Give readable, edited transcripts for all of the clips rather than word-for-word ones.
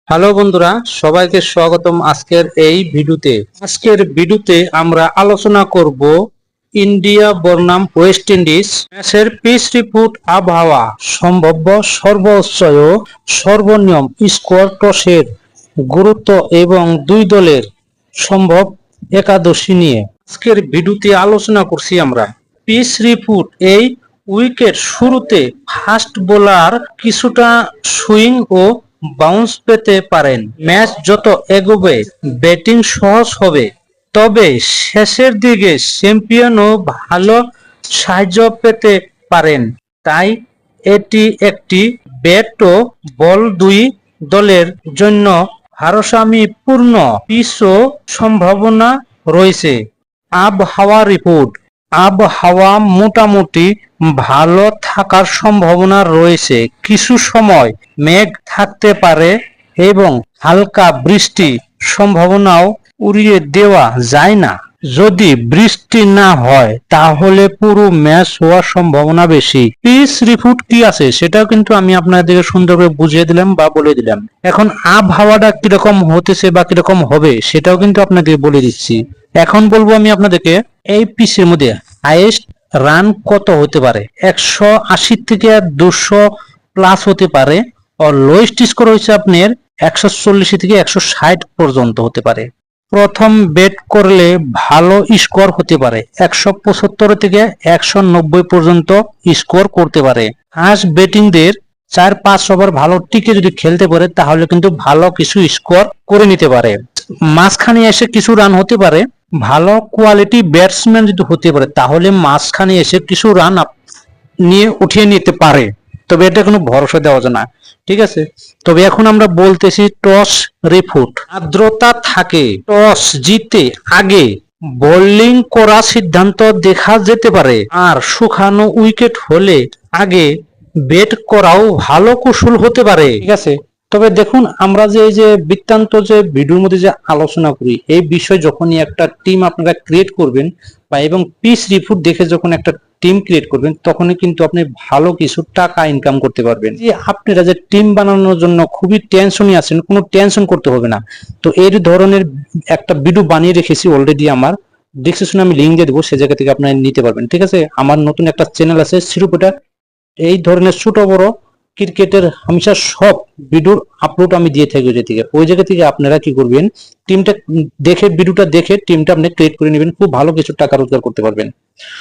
Hello বন্ধুরা, সবাইকে স্বাগতম আজকের এই ভিডিওতে আমরা আলোচনা করব ইন্ডিয়া বনাম ওয়েস্ট ইন্ডিজ ম্যাচের পিচ রিপোর্ট, আবহাওয়া, সম্ভাব্য সর্বোচ্চ ও সর্বনিম্ন স্কোর, টসের গুরুত্ব এবং দুই দলের সম্ভব একাদশী নিয়ে আজকের ভিডিওতে আলোচনা করছি আমরা। পিচ রিপোর্ট: এই উইকেট শুরুতে ফাস্ট বোলার কিছুটা সুইং ও বাউন্স পেতে পারেন। ম্যাচ যত এগোবে ব্যাটিং সহজ হবে, তবে শেষের দিকে চ্যাম্পিয়নও ভালো সাহায্য পেতে পারেন। তাই এটি একটি ব্যাট ও বল দুই দলের জন্য ভারসাম্যপূর্ণ পিচ ও সম্ভাবনা রয়েছে। আবহাওয়া রিপোর্ট: আবহাওয়া মোটামুটি ভালো থাকার সম্ভাবনা রয়েছে। কিছু সময় মেঘ থাকতে পারে এবং হালকা বৃষ্টি সম্ভাবনাও উড়িয়ে দেওয়া যায় না। যদি বৃষ্টি না হয় তাহলে পুরো ম্যাচ হওয়ার সম্ভাবনা বেশি। পিচ রিপোর্ট কি আছে সেটাও কিন্তু আমি আপনাদেরকে সুন্দর করে বুঝিয়ে দিলাম বা বলে দিলাম। এখন আবহাওয়াটা কিরকম হতেছে বা কিরকম হবে সেটাও কিন্তু আপনাদের বলে দিচ্ছি। এখন বলবো আমি আপনাদেরকে এই পিচের মধ্যে হাইয়েস্ট রান কত হতে পারে। 180 থেকে 200 প্লাস হতে পারে। আর লোয়েস্ট স্কোর হচ্ছে আপনার 140 থেকে 160 পর্যন্ত হতে পারে। প্রথম ব্যাট করলে ভালো স্কোর হতে পারে, 175 থেকে 190 পর্যন্ত স্কোর করতে পারে। ফার্স্ট ব্যাটিংদের 4-5 ওভার ভালো টিকে যদি খেলতে পারে তাহলে কিন্তু ভালো কিছু স্কোর করে নিতে পারে। মাঝখানে এসে কিছু রান হতে পারে। ভালো কোয়ালিটি ব্যাটসম্যান যদি হতে পারে তাহলে মাঝখানে এসে কিছু রান নিয়ে উঠিয়ে নিতে পারে, তবে এটা কোনো ভরসা দেওয়া যায় না। ঠিক আছে, তবে এখন আমরা বলতেছি টস রিপোর্ট। আর্দ্রতা থাকে, টস জিতে আগে বোলিং করার সিদ্ধান্ত দেখা যেতে পারে। আর শুকানো উইকেট হলে আগে ব্যাট করাও ভালো কৌশল হতে পারে। ঠিক আছে, তবে দেখুন আমরা যে এই যে বৃত্তান্ত যে ভিডিওর মধ্যে যে আলোচনা করি, এই বিষয় যখনই একটা টিম আপনারা ক্রিয়েট করবেন বা এবং পিচ রিপোর্ট দেখে যখন একটা টিম ক্রিয়েট করবেন তখনই কিন্তু আপনি ভালো কিছু টাকা ইনকাম করতে পারবেন। যে আপনারা যে টিম বানানোর জন্য খুবই টেনশনই আছেন, কোনো টেনশন করতে হবে না। তো এই ধরনের একটা ভিডিও বানিয়ে রেখেছি অলরেডি, আমার ডিসক্রিপশনে আমি লিংক দিয়ে দেবো, সে জায়গা থেকে আপনারা নিতে পারবেন। ঠিক আছে, আমার নতুন একটা চ্যানেল আছে শিরোপাটা, এই ধরনের ছোট বড় ক্রিকেটের হামেশা সব ভিডিওর আপলোড আমি দিয়ে থাকি ওই জায়গা থেকে আপনারা কি করবেন, টিমটা দেখে ভিডিওটা দেখে টিমটা আপনি ক্রিয়েট করে নেবেন, খুব ভালো কিছু টাকা রোজগার করতে পারবেন।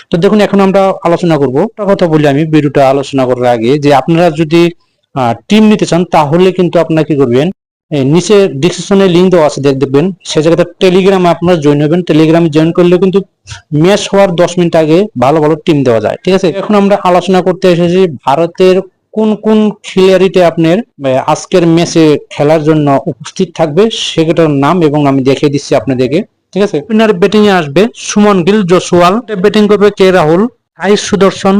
তো দেখুন এখন আমরা আলোচনা করব, একটা কথা বলি আমি ভিডিওটা আলোচনা করার আগে, যে আপনারা যদি টিম নিতে চান তাহলে কিন্তু আপনারা কি করবেন, নিচে ডিসক্রিপশনে লিংক দেওয়া আছে দেখবেন, সে জায়গাতে টেলিগ্রামে আপনারা জয়েন হবেন। টেলিগ্রামে জয়েন করলে কিন্তু ম্যাচ হওয়ার 10 মিনিট আগে ভালো ভালো টিম দেওয়া যায়। ঠিক আছে, এখন আমরা আলোচনা করতে এসেছি ভারতের কোন কোন খেলোয়াড়িতে আপনার আজকের ম্যাচে খেলার জন্য উপস্থিত থাকবে সেটার নাম এবং আমি দেখিয়ে দিচ্ছি আপনাদেরকে। ঠিক আছে, ওপেনার ব্যাটিং এ আসবে সুমন গিল, জসওয়াল। ব্যাটিং করবে কে রাহুল, সাই সুদর্শন,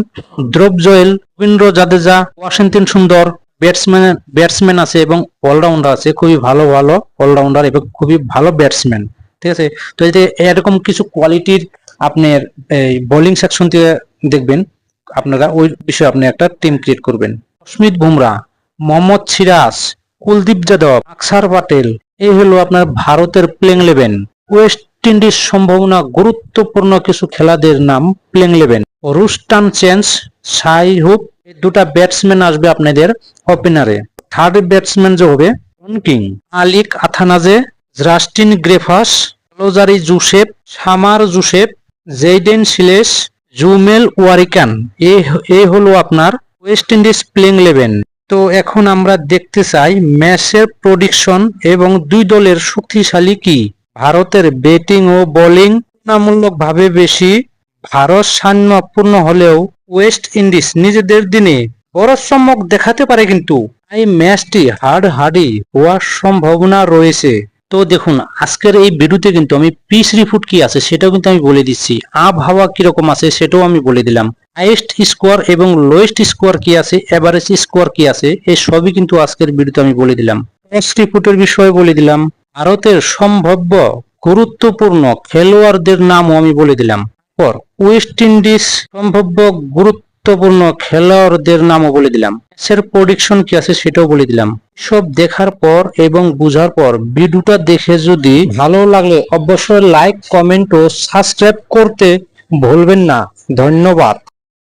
ধ্রুব জয়েল, রবীন্দ্র জাদেজা, ওয়াশিংটন সুন্দর। ব্যাটসম্যান আছে এবং অলরাউন্ডার আছে, খুবই ভালো ভালো অলরাউন্ডার এবং খুবই ভালো ব্যাটসম্যান। ঠিক আছে, তো এরকম কিছু কোয়ালিটির আপনার এই বোলিং সেকশন থেকে দেখবেন, আপনারা ওই বিষয়ে আপনি একটা টিম ক্রিয়েট করবেন। স্মিথ বুমরা, মোহাম্মদ সিরাজ, কুলদীপ যাদব, আকসার পাটেল, এই হলো আপনার ভারতের প্লেইং 11। ওয়েস্ট ইন্ডিজ সম্ভাবনা গুরুত্বপূর্ণ কিছু খেলাদের নাম প্লেইং 11: রুস্টান চেঞ্জ, সাই হুপ, এই দুটা ব্যাটসম্যান আসবে আপনাদের ওপেনারে। থার্ড ব্যাটসম্যান যে হবে King, Alick Athanaze, Justin Greaves, Alzarri Joseph, Shamar Joseph, Jayden Seales, Jomel Warrican. এই হলো আপনার ওয়েস্ট ইন্ডিজ প্লেইং 11। তো এখন আমরা দেখতে চাই ম্যাচের প্রেডিকশন এবং দুই দলের শক্তিশালী কি। ভারতের ব্যাটিং ও বোলিং তুলনামূলক ভাবে বেশি ভারসাম্যপূর্ণ হলেও ওয়েস্ট ইন্ডিজ নিজেদের দিনে বড় চমক দেখাতে পারে, কিন্তু এই ম্যাচটি হাড্ডাহাড্ডি হওয়ার সম্ভাবনা রয়েছে। তো দেখুন আজকের এই ভিডিওতে কিন্তু আমি পিচ রিপোর্ট কি আছে সেটাও কিন্তু আমি বলে দিচ্ছি, আবহাওয়া কিরকম আছে সেটাও আমি বলে দিলাম, হাইয়েস্ট স্কোর এবং লোয়েস্ট স্কোর কি আছে, এভারেজ স্কোর কি আছে, এই সবই কিন্তু আজকের ভিডিওতে আমি বলে দিলাম। টেস্ট রিপোর্টের বিষয়ে বলে দিলাম, ভারতের সম্ভাব্য গুরুত্বপূর্ণ খেলোয়াড়দের নামও আমি বলে দিলাম। পর ওয়েস্ট ইন্ডিজ সম্ভাব্য গুরুত্বপূর্ণ খেলোয়াড়দের নামও বলে দিলাম। ম্যাচের প্রেডিকশন কি আছে সেটাও বলে দিলাম। সব দেখার পর এবং বোঝার পর ভিডিওটা দেখে যদি ভালো লাগলে অবশ্যই লাইক, কমেন্ট ও সাবস্ক্রাইব করতে ভুলবেন না। ধন্যবাদ।